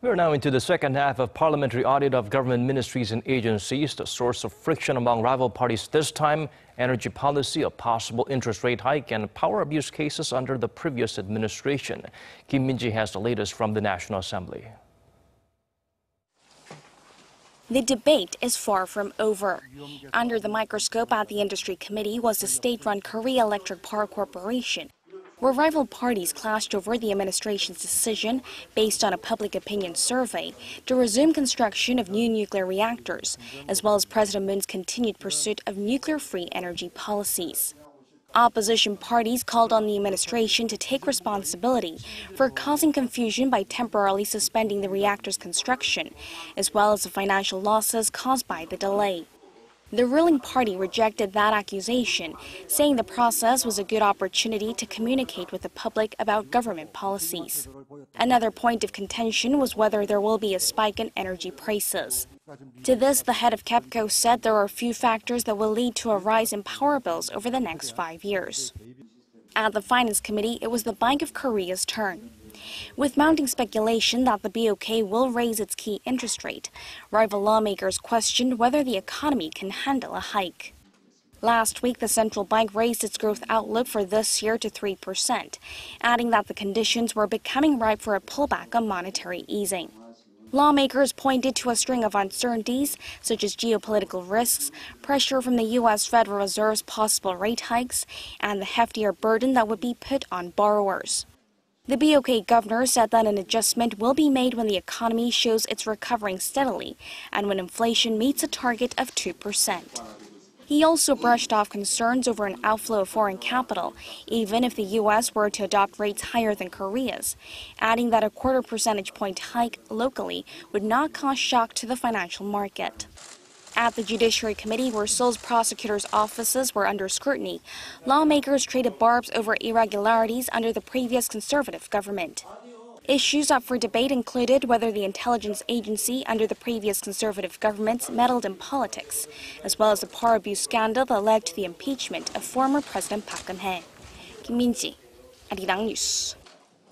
We are now into the second half of parliamentary audit of government ministries and agencies. The source of friction among rival parties this time, energy policy, a possible interest rate hike, and power abuse cases under the previous administration. Kim Min-ji has the latest from the National Assembly. The debate is far from over. Under the microscope at the Industry Committee was the state-run Korea Electric Power Corporation, where rival parties clashed over the administration's decision, based on a public opinion survey, to resume construction of new nuclear reactors, as well as President Moon's continued pursuit of nuclear-free energy policies. Opposition parties called on the administration to take responsibility for causing confusion by temporarily suspending the reactor's construction, as well as the financial losses caused by the delay. The ruling party rejected that accusation, saying the process was a good opportunity to communicate with the public about government policies. Another point of contention was whether there will be a spike in energy prices. To this, the head of KEPCO said there are few factors that will lead to a rise in power bills over the next 5 years. At the Finance Committee, it was the Bank of Korea's turn. With mounting speculation that the BOK will raise its key interest rate, rival lawmakers questioned whether the economy can handle a hike. Last week, the central bank raised its growth outlook for this year to 3%, adding that the conditions were becoming ripe for a pullback on monetary easing. Lawmakers pointed to a string of uncertainties, such as geopolitical risks, pressure from the U.S. Federal Reserve's possible rate hikes, and the heftier burden that would be put on borrowers. The BOK governor said that an adjustment will be made when the economy shows it's recovering steadily and when inflation meets a target of 2%. He also brushed off concerns over an outflow of foreign capital, even if the U.S. were to adopt rates higher than Korea's, adding that a 0.25 percentage point hike locally would not cause shock to the financial market. At the Judiciary Committee, where Seoul's prosecutors' offices were under scrutiny, lawmakers traded barbs over irregularities under the previous conservative government. Issues up for debate included whether the intelligence agency under the previous conservative governments meddled in politics, as well as the power abuse scandal that led to the impeachment of former President Park Geun-hye. Kim Min-ji, Arirang News.